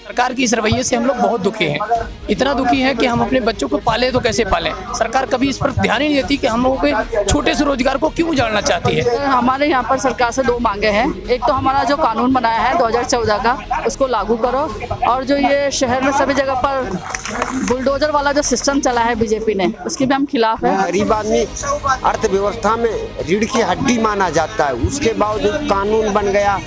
सरकार की इस रवैये से हम लोग बहुत दुखी हैं। इतना दुखी हैं कि हम अपने बच्चों को पाले तो कैसे पालें। सरकार कभी इस पर ध्यान ही नहीं देती कि हम लोगों के छोटे से रोजगार को क्यों उजाड़ना चाहती है। हमारे यहाँ पर सरकार से दो मांगे हैं। एक तो हमारा जो कानून बनाया है 2014 का, उसको लागू करो, और जो ये शहर में सभी जगह पर बुलडोजर वाला जो सिस्टम चला है बीजेपी ने, उसके भी हम खिलाफ है। गरीब आदमी अर्थव्यवस्था में रीढ़ की हड्डी माना जाता है, उसके बावजूद कानून बन गया।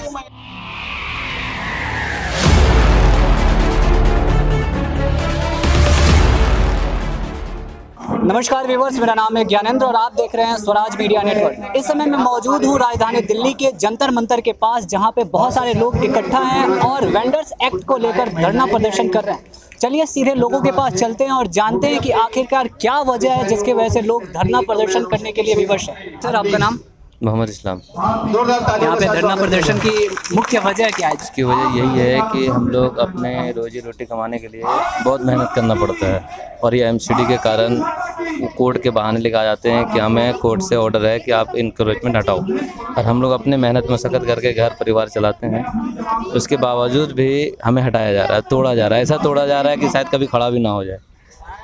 नमस्कार व्यूअर्स, मेरा नाम है ज्ञानेंद्र और आप देख रहे हैं स्वराज मीडिया नेटवर्क। इस समय मैं मौजूद हूँ राजधानी दिल्ली के जंतर मंतर के पास, जहाँ पे बहुत सारे लोग इकट्ठा हैं और वेंडर्स एक्ट को लेकर धरना प्रदर्शन कर रहे हैं। चलिए सीधे लोगों के पास चलते हैं और जानते हैं कि आखिरकार क्या वजह है जिसकी वजह से लोग धरना प्रदर्शन करने के लिए विवश हैं। सर, आपका नाम? मोहम्मद इस्लाम। यहाँ पे धरना प्रदर्शन की मुख्य वजह क्या है? इसकी वजह यही है कि हम लोग अपने रोजी रोटी कमाने के लिए बहुत मेहनत करना पड़ता है, और ये एमसीडी के कारण कोर्ट के बहाने लेके आ जाते हैं कि हमें कोर्ट से ऑर्डर है कि आप इंक्रोचमेंट हटाओ, और हम लोग अपने मेहनत मशक्कत करके घर परिवार चलाते हैं। उसके बावजूद भी हमें हटाया जा रहा है, तोड़ा जा रहा है। ऐसा तोड़ा जा रहा है कि शायद कभी खड़ा भी ना हो जाए।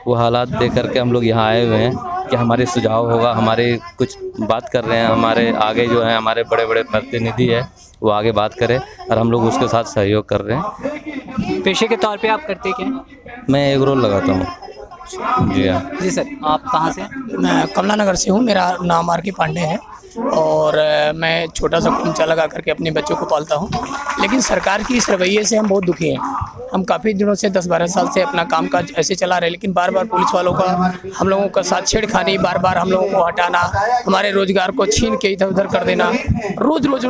वो हालात देख करके हम लोग यहाँ आए हुए हैं कि हमारे सुझाव होगा, हमारे कुछ बात कर रहे हैं। हमारे आगे जो है हमारे बड़े बड़े प्रतिनिधि है, वो आगे बात करें और हम लोग उसके साथ सहयोग कर रहे हैं। पेशे के तौर पे आप करते क्या हैं? मैं एग रोल लगाता हूँ। जी हाँ। जी सर, आप कहाँ से? मैं कमला नगर से हूँ। मेरा नाम आर के पांडे है और मैं छोटा सा कुंचा लगा करके अपने बच्चों को पालता हूँ। लेकिन सरकार की इस रवैये से हम बहुत दुखी हैं। हम काफ़ी दिनों से 10-12 साल से अपना कामकाज ऐसे चला रहे हैं, लेकिन बार बार पुलिस वालों का हम लोगों का साथ छेड़खानी, बार बार हम लोगों को हटाना, हमारे रोजगार को छीन के इधर उधर कर देना, रोज रोज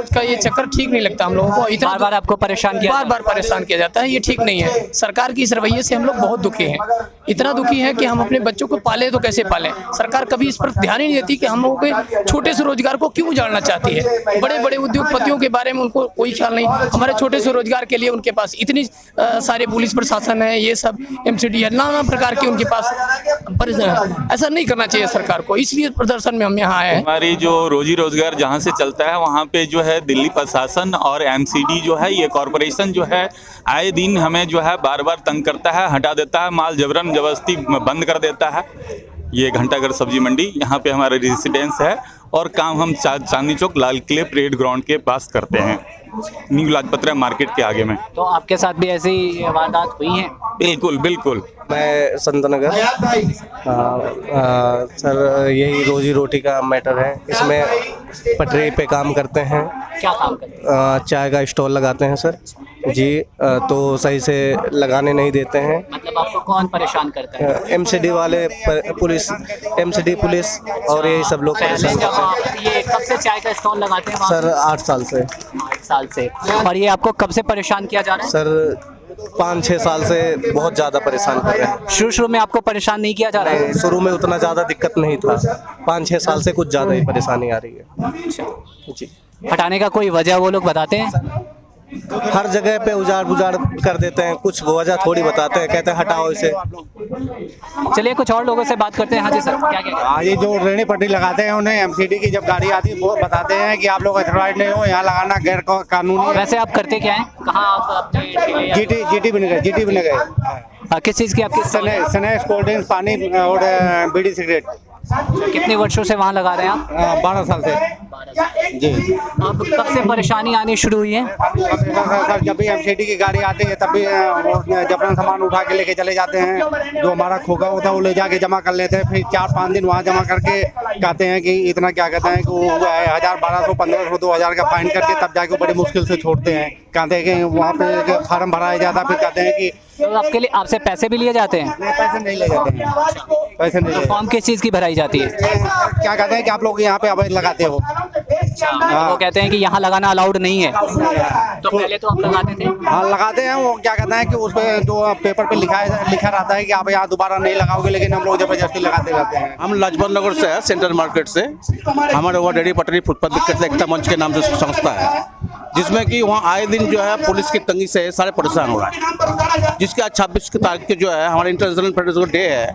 का ये चक्कर ठीक नहीं लगता हम लोगों को। इतना बार बार आपको परेशान किया? बार परेशान किया जाता है, ये ठीक नहीं है। सरकार की इस रवैये से हम लोग बहुत दुखी हैं। इतना दुखी हैं कि हम अपने बच्चों को पाले तो कैसे पालें। सरकार कभी इस पर ध्यान ही नहीं देती कि हम लोगों के छोटे से रोजगार को क्यों उजाड़ना चाहती है। बड़े बड़े उद्योगपतियों के बारे में उनको कोई ख्याल नहीं। हमारे छोटे से रोजगार के लिए उनके पास इतनी सारे पुलिस प्रशासन है, ये सब एमसीडी है, नाना प्रकार के उनके पास। ऐसा नहीं करना चाहिए सरकार को। इसलिए प्रदर्शन में हम यहाँ आए हैं। हमारी जो रोजी रोजगार जहाँ से चलता है, वहाँ पे जो है दिल्ली प्रशासन और एमसीडी जो है, ये कॉरपोरेशन जो है, आए दिन हमें जो है बार बार तंग करता है, हटा देता है, माल जबरन जबरदस्ती बंद कर देता है। ये घंटाघर सब्जी मंडी, यहाँ पे हमारा रेजिडेंस है और काम हम चांदनी चौक लाल किले परेड ग्राउंड के पास करते हैं, न्यू लाजपत राय मार्केट के आगे में। तो आपके साथ भी ऐसी वारदात हुई हैं? बिल्कुल बिल्कुल। मैं संत नगर। सर, यही रोजी रोटी का मैटर है। इसमें पटरी पे काम करते हैं। क्या काम करते हैं? चाय का स्टॉल लगाते हैं सर जी। तो सही से लगाने नहीं देते हैं। मतलब आपको कौन परेशान करता है? एमसीडी वाले, पुलिस, एमसीडी पुलिस और यही सब लोग पहले परेशान जब करते हैं। आप ये कब से चाय का स्टॉल लगाते हैं? सर 8 साल से। 8 साल से। और ये आपको कब से परेशान किया जा रहा है? सर 5-6 साल से बहुत ज़्यादा परेशान कर रहे हैं। शुरू में आपको परेशान नहीं किया जा रहा है? शुरू में उतना ज़्यादा दिक्कत नहीं था, 5-6 साल से कुछ ज़्यादा ही परेशानी आ रही है जी। हटाने का कोई वजह वो लोग बताते हैं? हर जगह पे उजाड़ बुजाड़ कर देते हैं, कुछ वजह थोड़ी बताते हैं, कहते हैं हटाओ इसे। चलिए कुछ और लोगों से बात करते हैं। हाँ जी सर, क्या क्या? हाँ, ये जो रेहड़ी पट्टी लगाते हैं, उन्हें एमसीडी की जब गाड़ी आती है वो बताते हैं कि आप लोग अथॉराइज नहीं हो, यहाँ लगाना गैर कानूनी। वैसे आप करते क्या हैं? कहाँ आप अपने जीटी बने गए। किस चीज़ की आपकी? स्नैक्स, कोल्ड ड्रिंक्स, पानी और बीड़ी सिगरेट। कितने वर्षों से वहाँ लगा रहे हैं आप? 12 साल से जी। अब कब से परेशानी आनी शुरू हुई है? सर, जब भी एमसीडी की गाड़ी आती है तब भी जबरन सामान उठा के लेके चले जाते हैं। जो हमारा खोखा होता है वो ले जाके जमा कर लेते हैं, फिर 4-5 दिन वहाँ जमा करके कहते हैं कि इतना, क्या कहते हैं कि वो 1000, 1200, 1500, 2000 का फाइन करके तब जाके बड़ी मुश्किल से छोड़ते हैं। कहते हैं कि वहाँ पे फार्म भराया जाता है, फिर कहते हैं कि तो आपके लिए आपसे पैसे भी लिए जाते हैं? नहीं, पैसे नहीं ले जाते हैं। पैसे नहीं ले। फॉर्म किस चीज़ की भराई जाती है? क्या कहते हैं कि आप लोग यहाँ पे अवैध लगाते हो। वो कहते हैं कि यहाँ लगाना अलाउड नहीं है। तो पहले तो आप लगाते थे? हाँ, लगाते हैं। वो क्या कहते हैं कि उस पर जो पेपर पे लिखा रहता है कि आप यहाँ दोबारा नहीं लगाओगे, लेकिन हम लोग जबरदस्ती लगाते रहते हैं। हम लाजपत नगर से है, सेंट्रल मार्केट से। हमारे वहाँ रेहड़ी पटरी फुटपाथ विक्रेता एकता मंच के नाम से संस्था है, जिसमें कि वहाँ आए दिन जो है पुलिस की तंगी से सारे परेशान हो रहा है। जिसके 26 तारीख के जो है हमारा इंटरनेशनल फेडरेशन डे है,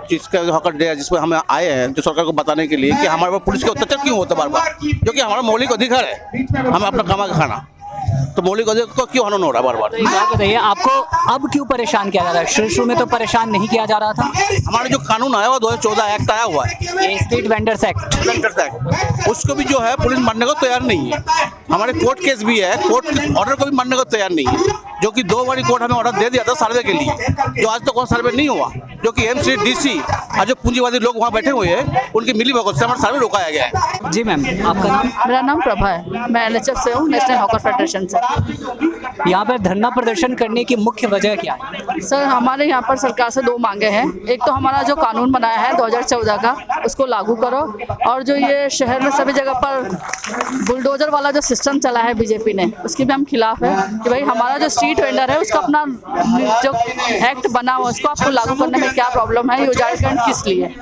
जिसका हक डे है, जिसमें हम आए हैं जो सरकार को बताने के लिए कि हमारे पास पुलिस के अत्याचार क्यों होता है बार बार, जो कि हमारा मौलिक अधिकार है, हमें अपना कमा के खाना। तो मौलिक अधिकार को क्यों हनन हो रहा है बार बार? तो एक बात बताइए, आपको अब क्यों परेशान किया जा रहा है? शुरू में तो परेशान नहीं किया जा रहा था। हमारा जो कानून आया हुआ 2014 एक्ट आया हुआ है, स्ट्रीट वेंडर्स एक्ट, उसको भी जो है पुलिस मानने को तैयार नहीं है। हमारे कोर्ट केस भी है, कोर्ट ऑर्डर को भी मानने को तैयार नहीं है, जो कि 2 बारी कोर्ट हमें ऑर्डर दे दिया था सर्वे के लिए, जो आज तक कोई सर्वे नहीं हुआ, जो कि एमसी डीसी और जो पूंजीवादी लोग वहाँ बैठे हुए हैं उनकी मिली भगत से हमारा सर्वे रोकाया गया है। जी मैम, आपका नाम? मेरा नाम प्रभा है, मैं एनएचएफ से हूँ, नेशनल हॉकर फेडरेशन से। यहाँ पर धरना प्रदर्शन करने की मुख्य वजह क्या है? सर, हमारे यहाँ पर सरकार से 2 मांगे हैं। एक तो हमारा जो कानून बनाया है 2014 का, उसको लागू करो, और जो ये शहर में सभी जगह पर बुलडोजर वाला जो सिस्टम चला है बीजेपी ने, उसके भी हम खिलाफ है कि भाई हमारा जो स्ट्रीट वेंडर है उसका अपना जो एक्ट बना हुआ उसको आपको लागू करने में क्या प्रॉब्लम है, ये उजागर किस लिए,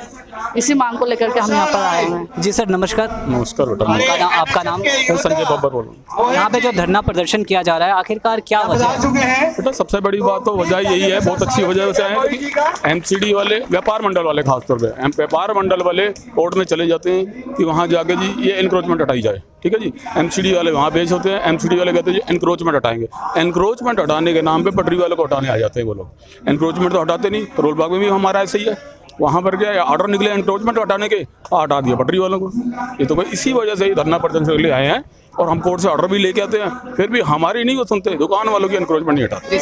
इसी मांग को लेकर के हम यहाँ पर आए हुए हैं। जी सर, नमस्कार। नमस्कार बेटा, आपका नाम? संजय बब्बर बोल रहा हूँ। यहाँ पे जो धरना प्रदर्शन किया जा रहा है, आखिरकार क्या वजह है? बेटा सबसे बड़ी बात तो वजह यही है, बहुत अच्छी वजह से है, एमसीडी वाले, व्यापार मंडल वाले खासतौर पे व्यापार मंडल वाले कोर्ट में चले जाते हैं कि वहाँ जाके जी ये एनक्रोचमेंट हटाई जाए, ठीक है जी। एमसीडी वाले वहाँ पेश होते हैं, एमसीडी वाले कहते हैं जी एनक्रोचमेंट हटाएंगे। एनक्रोचमेंट हटाने के नाम पे पटरी वाले को हटाने आ जाते हैं वो लोग। एनक्रोचमेंट तो हटाते नहीं, करोल बाग में भी हमारा ऐसे ही है, वहाँ पर क्या ऑर्डर निकले एनक्रोचमेंट हटाने के, हटा दिया पटरी वालों को। ये तो भाई इसी वजह से ही धरना प्रदर्शन के लिए आए हैं, और हम कोर्ट से ऑर्डर भी लेके आते हैं, फिर भी हमारी नहीं वो सुनते, दुकान वालों की एनक्रोचमेंट नहीं हटाते।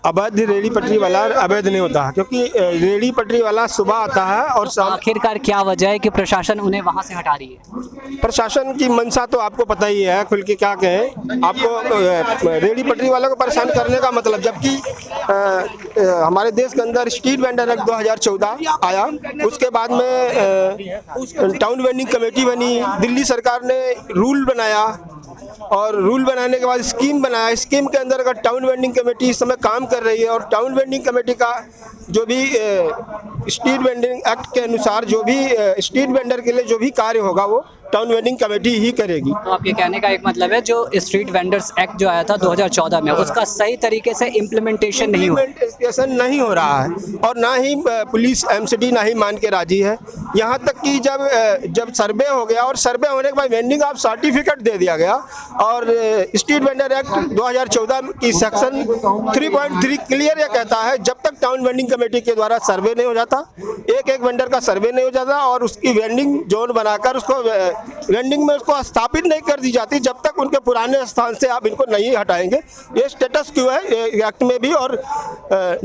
अवैध रेडी पटरी वाला अवैध नहीं होता, क्योंकि रेडी पटरी वाला सुबह आता है और शाम। आखिरकार क्या वजह है कि प्रशासन उन्हें वहां से हटा रही है? प्रशासन की मंशा तो आपको पता ही है, खुल के क्या कहें आपको। रेडी पटरी वालों को परेशान करने का मतलब, जबकि हमारे देश के अंदर स्ट्रीट वेंडर एक्ट 2014 आया, उसके बाद में टाउन वेंडिंग कमेटी बनी, दिल्ली सरकार ने रूल बनाया, और रूल बनाने के बाद स्कीम बनाया। स्कीम के अंदर अगर टाउन वेंडिंग कमेटी इस समय काम कर रही है, और टाउन वेंडिंग कमेटी का जो भी स्ट्रीट वेंडिंग एक्ट के अनुसार जो भी स्ट्रीट वेंडर के लिए जो भी कार्य होगा वो टाउन वेंडिंग कमेटी ही करेगी। तो आपके कहने का एक मतलब है जो स्ट्रीट वेंडर्स एक्ट जो आया था 2014 में, उसका सही तरीके से इम्प्लीमेंटेशन नहीं हो रहा है, और ना ही पुलिस एमसीडी ना ही मान के राजी है। यहाँ तक कि जब सर्वे हो गया, और सर्वे होने के बाद वेंडिंग ऑफ सर्टिफिकेट दे दिया गया, और स्ट्रीट वेंडर एक्ट 2014 की सेक्शन 3.3 क्लियर ये कहता है, जब तक टाउन वेंडिंग कमेटी के द्वारा सर्वे नहीं हो जाता, एक वेंडर का सर्वे नहीं हो जाता, और उसकी वेंडिंग जोन बनाकर उसको वेंडिंग में उसको स्थापित नहीं कर दी जाती, जब तक उनके पुराने स्थान से आप इनको नहीं हटाएंगे। ये स्टेटस क्यों है एक्ट में भी, और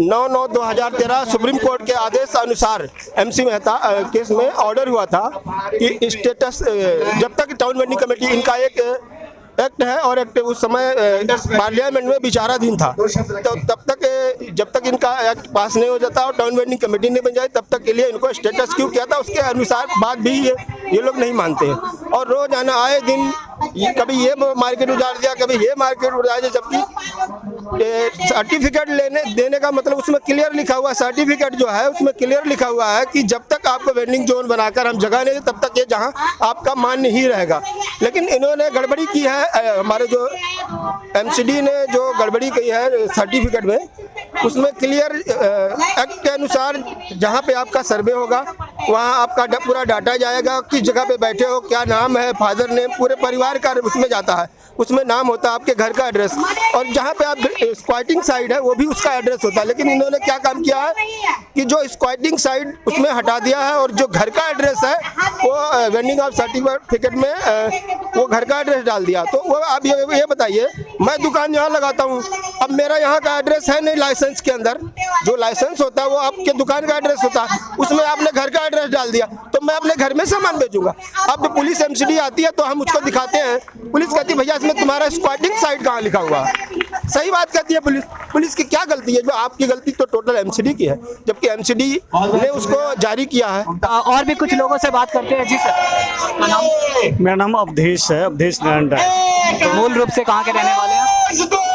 9/9/2013 सुप्रीम कोर्ट के आदेश अनुसार MC मेहता केस में ऑर्डर हुआ था कि स्टेटस जब तक टाउन वेंडिंग कमेटी, इनका एक एक्ट है, और एक्ट उस समय पार्लियामेंट में विचाराधीन था, तो तब तक जब तक इनका एक्ट पास नहीं हो जाता और टाउन वेंडिंग कमेटी नहीं बन जाए, तब तक के लिए इनको स्टेटस क्यों किया था, उसके अनुसार बात भी ये लोग नहीं मानते हैं। और रोजाना आए दिन कभी ये मार्केट उजाड़ दिया, कभी ये मार्केट उजाड़ दिया, जबकि सर्टिफिकेट देने का मतलब उसमें क्लियर लिखा हुआ, सर्टिफिकेट जो है उसमें क्लियर लिखा हुआ है कि जब तक आपको वेंडिंग जोन बनाकर हम जगह नहीं, तब तक ये जहां आपका मान्य ही रहेगा। लेकिन इन्होंने गड़बड़ी की है, हमारे जो एमसीडी ने जो गड़बड़ी की है सर्टिफिकेट में, उसमें क्लियर एक्ट के अनुसार जहां पे आपका सर्वे होगा वहां आपका पूरा डाटा जाएगा, किस जगह पे बैठे हो, क्या नाम है, फादर नेम, पूरे परिवार का उसमें जाता है, उसमें नाम होता है, आपके घर का एड्रेस, और जहाँ पे आप स्क्वाटिंग साइड है वो भी उसका एड्रेस होता है। लेकिन इन्होंने क्या काम किया है कि जो स्क्वाटिंग साइड उसमें हटा दिया है, और जो घर का एड्रेस है वो वेंडिंग ऑफ सर्टिफिकेट में वो घर का एड्रेस डाल दिया। तो वो आप ये बताइए, मैं दुकान यहाँ लगाता हूँ, अब मेरा यहाँ का एड्रेस है नहीं लाइसेंस के अंदर, जो लाइसेंस होता है वो आपके दुकान का एड्रेस होता है, उसमें आपने घर का एड्रेस डाल दिया, तो मैं अपने घर में सामान बेचूंगा। अब पुलिस एमसीडी आती है तो हम उसको दिखाते हैं, पुलिस कहती है भैया इसमें तुम्हारा स्क्वाटिंग साइड कहाँ लिखा हुआ है। सही बात कहती है पुलिस की क्या गलती है? जो आपकी गलती तो टोटल एमसीडी की है, जबकि एमसीडी ने उसको जारी किया है। और भी कुछ लोगों से बात करते हैं। जी सर, मेरा नाम अवधेश है, अवधेश नारायण है। तो मूल रूप से कहाँ के रहने वाले हैं?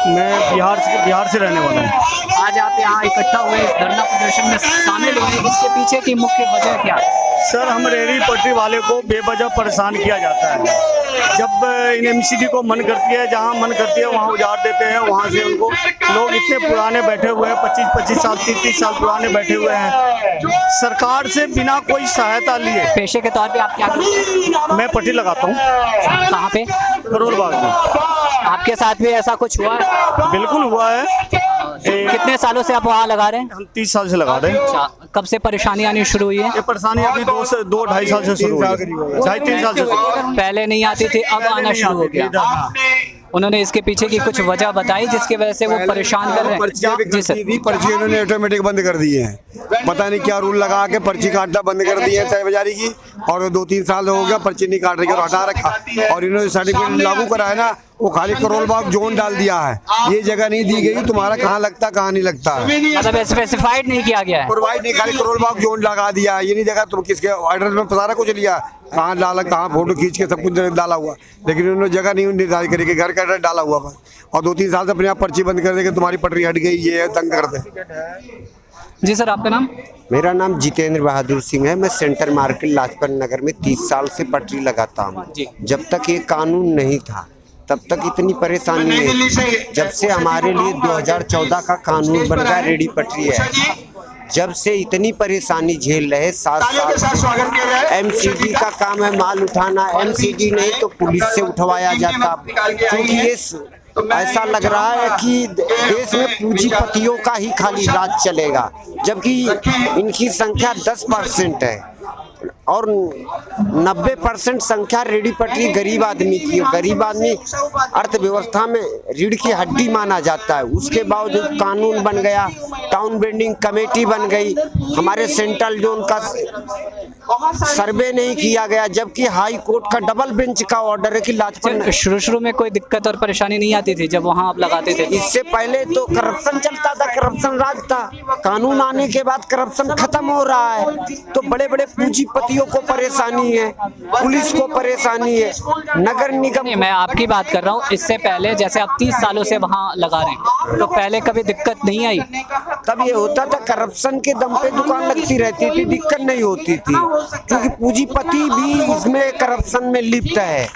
मैं बिहार से रहने वाला हूँ। आज आप यहाँ इकट्ठा हुए इस धरना प्रदर्शन में शामिल हुए, इसके पीछे की मुख्य वजह क्या है? सर, हम रेहड़ी पटरी वाले को बेवजह परेशान किया जाता है। जब इन एमसीडी को मन करती है, जहाँ मन करती है वहाँ उजाड़ देते हैं, वहाँ से उनको लोग इतने पुराने बैठे हुए हैं, 25-25 साल 30-30 साल पुराने बैठे हुए हैं, सरकार से बिना कोई सहायता लिए। पेशे के तौर पे आप क्या करते हैं? मैं पटरी लगाता हूँ। कहाँ पे? करोल बाग में। आपके साथ भी ऐसा कुछ हुआ है? बिल्कुल हुआ है। कितने सालों से आप वहाँ लगा रहे हैं? हम 30 साल से लगा रहे हैं। अच्छा, कब से परेशानी आनी शुरू हुई है? ये परेशानी अभी 2-2.5 साल से शुरू हुई है। 2.5-3 साल से पहले नहीं आती थी, अब आना शुरू हो गया। उन्होंने इसके पीछे की कुछ वजह बताई जिसकी वजह से वो परेशान कर रहे हैं। जी सर। पर्ची उन्होंने ऑटोमेटिक बंद कर दी है, पता नहीं क्या रूल लगा के पर्ची काटना बंद कर दी है तय बाजारी की, और 2-3 साल हो गया पर्ची नहीं काट रही और हटा रखा। और इन्होंने सर्टिफिकेट लागू करा है ना, वो खाली करोल बाग जोन डाल दिया है, ये जगह नहीं दी गई तुम्हारा कहाँ लगता कहाँ नहीं लगता है, मतलब स्पेसिफाइड नहीं किया गया है, प्रोवाइड नहीं, खाली करोल बाग जोन लगा दिया। ये नहीं जगह तुम किसके एड्रेस में सारा कुछ लिया, कहाँ डाला, कहाँ फोटो खींच के सब कुछ डाला हुआ, लेकिन उन्होंने जगह नहीं निर्धारित करी कि घर का एड्रेस डाला हुआ बस। और 2-3 साल से अपने आप पर्ची बंद कर देंगे, तुम्हारी पटरी हट गई, ये है, तंग करते। जी सर, आपका नाम? मेरा नाम जितेंद्र बहादुर सिंह है। मैं सेंटर मार्केट लाजपत नगर में 30 साल से पटरी लगाता हूँ। जब तक ये कानून नहीं था तब तक इतनी परेशानी नहीं थी। जब से हमारे लिए 2014 का कानून बन गया, रेडी पटरी है, जब से इतनी परेशानी झेल रहे 7 साल से। एमसीडी का काम है माल उठाना, एमसीडी नहीं तो पुलिस से उठवाया जाता, क्योंकि ये ऐसा लग रहा है कि देश में पूंजीपतियों का ही खाली राज चलेगा, जबकि इनकी संख्या 10% है और 90% संख्या रेडी पटरी गरीब आदमी की है। गरीब आदमी अर्थव्यवस्था में रीढ़ की हड्डी माना जाता है, उसके बावजूद कानून बन गया, टाउन बिल्डिंग कमेटी बन गई, हमारे सेंट्रल जोन का सर्वे नहीं किया गया, जबकि हाई कोर्ट का डबल बेंच का ऑर्डर है कि लाजपत। शुरू में कोई दिक्कत और परेशानी नहीं आती थी जब वहाँ आप लगाते थे? इससे पहले तो करप्शन चलता था, करप्शन राज था। कानून आने के बाद करप्शन खत्म हो रहा है, तो बड़े बड़े पूंजीपतियों को परेशानी है, पुलिस को परेशानी है, नगर निगम। मैं आपकी बात कर रहा हूँ, इससे पहले जैसे आप 30 सालों से वहाँ लगा रहे हैं, तो पहले कभी दिक्कत नहीं आई? तब ये होता था करप्शन के दम पे दुकान लगती रहती थी, दिक्कत नहीं होती थी, क्योंकि पूंजीपति भी इसमें करप्शन में लिप्त है।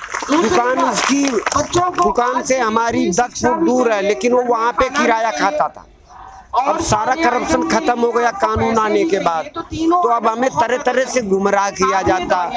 दुकान से हमारी 10 फुट दूर है, लेकिन वो वहाँ पे किराया खाता था। अब सारा करप्शन खत्म हो गया कानून आने के बाद, तो अब हमें तरह तरह से गुमराह किया जाता।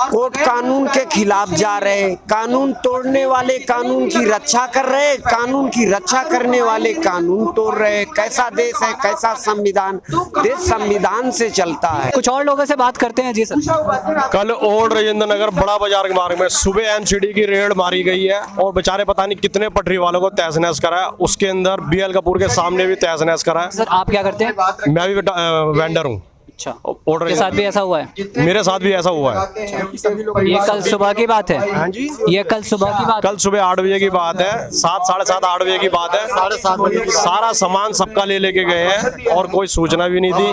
कोर्ट कानून के खिलाफ जा रहे, कानून तोड़ने वाले कानून की रक्षा कर रहे, कानून की रक्षा करने वाले कानून तोड़ रहे। कैसा देश है, कैसा संविधान? देश संविधान से चलता है। कुछ और लोगों से बात करते हैं। जी सर। कल ओल्ड राजेंद्र नगर बड़ा बाजार के मार्ग में सुबह एमसीडी की रेड मारी गई है और बेचारे पता नहीं कितने पटरी वालों को तहस नहस करा है। उसके अंदर BL कपूर के सामने भी तहस नहस करा है। सर, आप क्या करते हैं? मैं भी वेंडर हूँ। अच्छा, ऑर्डर के साथ भी ऐसा हुआ है? मेरे साथ भी ऐसा हुआ है। ये कल सुबह की बात है? हाँ जी, ये कल सुबह की बात? कल सुबह 8 बजे की बात है, 7, साढ़े 7, 8 बजे की बात है। 7:30 बजे सारा सामान सबका ले लेके गए हैं और कोई सूचना भी नहीं थी,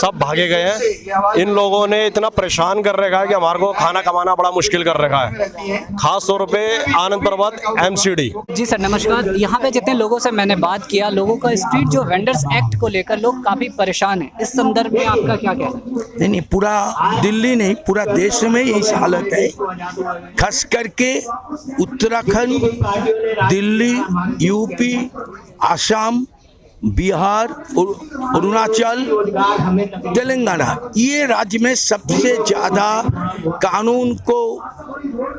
सब भागे गए हैं। इन लोगों ने इतना परेशान कर रखा है कि हमारे को खाना कमाना बड़ा मुश्किल कर रखा है, खास तौर पे आनंद पर्वत MCD। जी सर, नमस्कार। यहाँ पे जितने लोगों से मैंने बात किया, लोगों का स्ट्रीट जो वेंडर्स एक्ट को लेकर लोग काफी परेशान है। इस संदर्भ में आपका क्या कहना है? नहीं, पूरा दिल्ली नहीं, पूरा देश में यही हालत है। खास करके उत्तराखंड, दिल्ली, यूपी, आसाम, बिहार, अरुणाचल, तेलंगाना, ये राज्य में सबसे ज़्यादा कानून को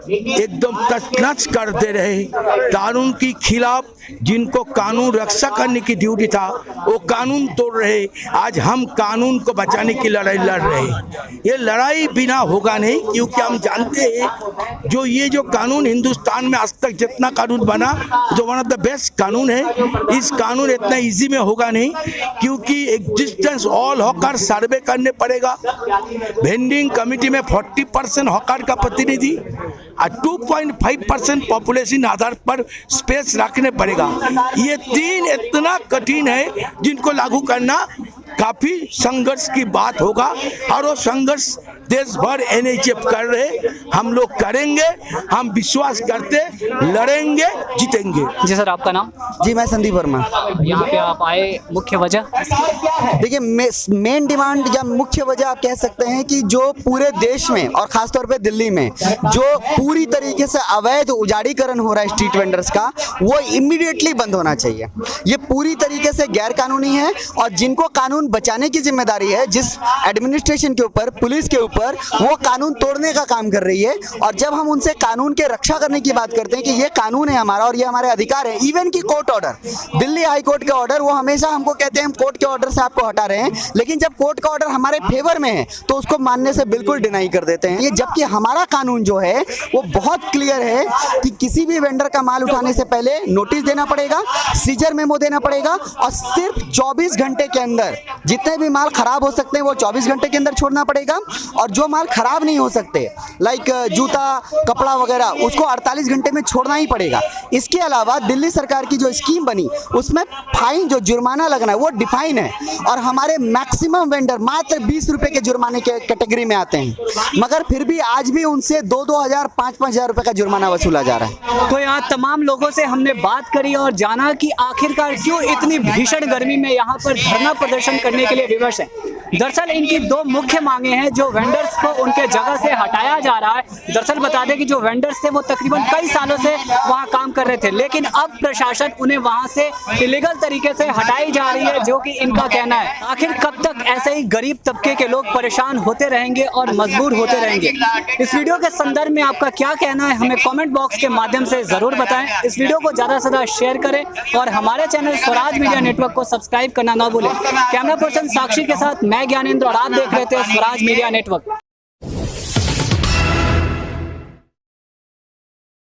एकदम तसनस करते रहे। कानून के खिलाफ जिनको कानून रक्षा करने की ड्यूटी था वो कानून तोड़ रहे। आज हम कानून को बचाने की लड़ाई लड़ रहे हैं। ये लड़ाई बिना होगा नहीं, क्योंकि हम जानते हैं जो कानून हिंदुस्तान में आज तक जितना कानून बना, जो वन ऑफ द बेस्ट कानून है, इस कानून इतना इजी में होगा नहीं, क्योंकि एग्जिस्टेंस ऑल हॉकर सर्वे करने पड़ेगा। वेंडिंग कमेटी में 40% हॉकर का प्रतिनिधि और 2.5% पॉपुलेशन आधार पर स्पेस रखने पड़ेगा। ये 3 इतना कठिन है जिनको लागू करना काफी संघर्ष की बात होगा, और वो संघर्ष देश भर NHF कर रहे, हम लोग करेंगे, हम विश्वास करते, लड़ेंगे, जीतेंगे। जी सर, आपका नाम? जी, मैं संदीप वर्मा। यहाँ पे आप आए, मुख्य वजह? देखिए, मेन डिमांड या मुख्य वजह आप कह सकते हैं कि जो पूरे देश में और खासतौर पे दिल्ली में जो पूरी तरीके से अवैध उजाड़ीकरण हो रहा है स्ट्रीट वेंडर्स का, वो इमीडिएटली बंद होना चाहिए। ये पूरी तरीके से गैर कानूनी है, और जिनको कानून बचाने की जिम्मेदारी है, जिस एडमिनिस्ट्रेशन के ऊपर, पुलिस के ऊपर ऊपर वो कानून तोड़ने का काम कर रही है। और जब हम उनसे कानून के रक्षा करने की बात करते हैं कि ये कानून है हमारा और ये हमारे अधिकार है, इवन की court order, Delhi high court के ऑर्डर, वो हमेशा हमको कहते हैं हम कोर्ट के ऑर्डर से आपको हटा रहे हैं, लेकिन जब कोर्ट का ऑर्डर हमारे फेवर में है तो उसको मानने से बिल्कुल डिनाई कर देते हैं। ये जबकि हमारा कानून जो है वो बहुत क्लियर है कि किसी भी वेंडर का माल उठाने से पहले नोटिस देना पड़ेगा, सीजर मेमो देना पड़ेगा और सिर्फ 24 घंटे के अंदर जितने भी माल खराब हो सकते हैं वो 24 घंटे के अंदर छोड़ना पड़ेगा, और जो माल खराब नहीं हो सकते लाइक जूता कपड़ा वगैरह उसको 48 घंटे में छोड़ना ही पड़ेगा। इसके अलावा दिल्ली सरकार की जो स्कीम बनी उसमें फाइन जो जुर्माना लगना है वो डिफाइन है, और हमारे मैक्सिमम वेंडर मात्र 20 रुपए के जुर्माने के कैटेगरी में आते हैं, मगर फिर भी आज भी उनसे 2-2 हजार 5-5 हजार रुपए का जुर्माना वसूला जा रहा है। तो यहाँ तमाम लोगों से हमने बात करी और जाना कि आखिरकार क्यों इतनी भीषण गर्मी में यहाँ पर धरना प्रदर्शन करने के लिए विवश है। दरअसल इनकी दो मुख्य मांगे हैं, जो वेंडर्स को उनके जगह से हटाया जा रहा है। दरअसल बता दें कि जो वेंडर्स थे वो तकरीबन कई सालों से वहाँ काम कर रहे थे, लेकिन अब प्रशासन उन्हें वहाँ से इलीगल तरीके से हटाई जा रही है, जो कि इनका कहना है। आखिर कब तक ऐसे ही गरीब तबके के लोग परेशान होते रहेंगे और मजबूर होते रहेंगे? इस वीडियो के संदर्भ में आपका क्या कहना है हमें कमेंट बॉक्स के माध्यम से जरूर बताएं। इस वीडियो को ज्यादा से ज्यादा शेयर करें और हमारे चैनल स्वराज मीडिया नेटवर्क को सब्सक्राइब करना ना भूलें। कैमरा पर्सन साक्षी के साथ मैं ज्ञानेंद्र और आप देख रहे थे स्वराज मीडिया नेटवर्क।